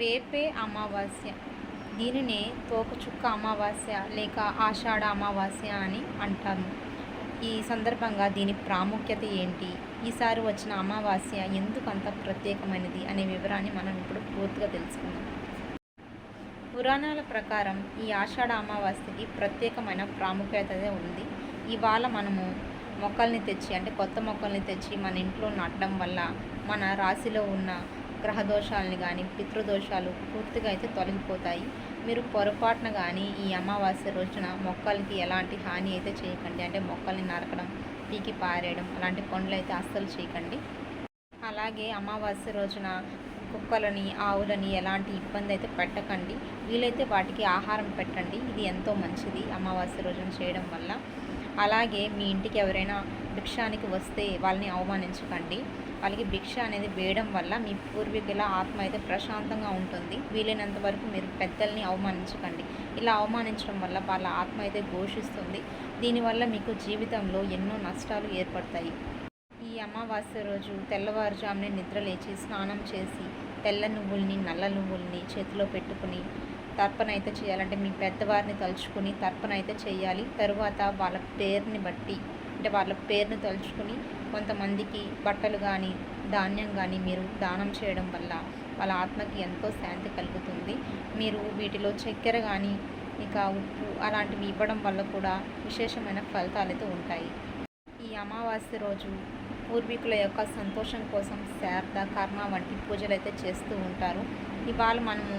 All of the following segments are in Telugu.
రేపే అమావాస్య. దీనినే తోకచుక్క అమావాస్య లేక ఆషాఢ అమావాస్య అని అంటాము. ఈ సందర్భంగా దీని ప్రాముఖ్యత ఏంటి, ఈసారి వచ్చిన అమావాస్య ఎందుకు అంత ప్రత్యేకమైనది అనే వివరాన్ని మనం ఇప్పుడు పూర్తిగా తెలుసుకుందాం. పురాణాల ప్రకారం ఈ ఆషాఢ అమావాస్యకి ప్రత్యేకమైన ప్రాముఖ్యత ఉంది. ఇవాళ మనము మొక్కల్ని తెచ్చి, అంటే కొత్త మొక్కల్ని తెచ్చి మన ఇంట్లో నాటడం వల్ల మన రాశిలో ఉన్న గ్రహదోషాలని కానీ పితృదోషాలు పూర్తిగా అయితే తొలగిపోతాయి. మీరు పొరపాటున కానీ ఈ అమావాస్య రోజున మొక్కలకి ఎలాంటి హాని అయితే చేయకండి. అంటే మొక్కల్ని నరకడం, పీకి పారేయడం అలాంటి పనులు అయితే అస్సలు చేయకండి. అలాగే అమావాస్య రోజున కుక్కలని, ఆవులని ఎలాంటి ఇబ్బంది అయితే పెట్టకండి. వీలైతే వాటికి ఆహారం పెట్టండి. ఇది ఎంతో మంచిది అమావాస్య రోజున చేయడం వల్ల. అలాగే మీ ఇంటికి ఎవరైనా భిక్షానికి వస్తే వాళ్ళని అవమానించకండి. వాళ్ళకి భిక్ష అనేది వేయడం వల్ల మీ పూర్వీకుల ఆత్మ అయితే ప్రశాంతంగా ఉంటుంది. వీలైనంత వరకు మీరు పెద్దల్ని అవమానించకండి. ఇలా అవమానించడం వల్ల వాళ్ళ ఆత్మ అయితే ఘోషిస్తుంది. దీనివల్ల మీకు జీవితంలో ఎన్నో నష్టాలు ఏర్పడతాయి. ఈ అమావాస్య రోజు తెల్లవారుజామునే నిద్ర లేచి స్నానం చేసి తెల్ల నువ్వుల్ని, నల్ల నువ్వుల్ని చేతిలో పెట్టుకుని తర్పణ అయితే చేయాలంటే మీ పెద్దవారిని తలుచుకుని తర్పణ అయితే చేయాలి. తరువాత వాళ్ళ పేరుని బట్టి, అంటే వాళ్ళ పేరుని తలుచుకుని కొంతమందికి బట్టలు కానీ ధాన్యం కానీ మీరు దానం చేయడం వల్ల వాళ్ళ ఆత్మకి ఎంతో శాంతి కలుగుతుంది. మీరు వీటిలో చక్కెర కానీ ఇక ఉప్పు అలాంటివి ఇవ్వడం వల్ల కూడా విశేషమైన ఫలితాలు అయితే ఉంటాయి. ఈ అమావాస్య రోజు పూర్వీకుల యొక్క సంతోషం కోసం శారద, కర్మ వంటి పూజలు అయితే చేస్తూ ఉంటారు. ఇవాళ మనము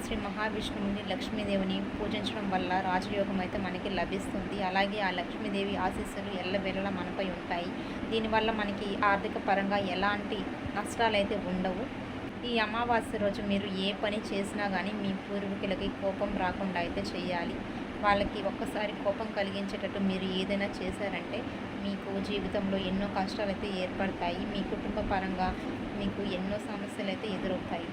శ్రీ మహావిష్ణువుని, లక్ష్మీదేవిని పూజించడం వల్ల రాజయోగం అయితే మనకి లభిస్తుంది. అలాగే ఆ లక్ష్మీదేవి ఆశీస్సులు ఎల్లవేళలా మనపై ఉంటాయి. దీనివల్ల మనకి ఆర్థిక పరంగా ఎలాంటి నష్టాలు అయితే ఉండవు. ఈ అమావాస్య రోజు మీరు ఏ పని చేసినా కానీ మీ పూర్వీకులకి కోపం రాకుండా అయితే చేయాలి. వాళ్ళకి ఒక్కసారి కోపం కలిగించేటట్టు మీరు ఏదైనా చేశారంటే మీకు జీవితంలో ఎన్నో కష్టాలు అయితే ఏర్పడతాయి. మీ కుటుంబ పరంగా మీకు ఎన్నో సమస్యలు అయితే ఎదురవుతాయి.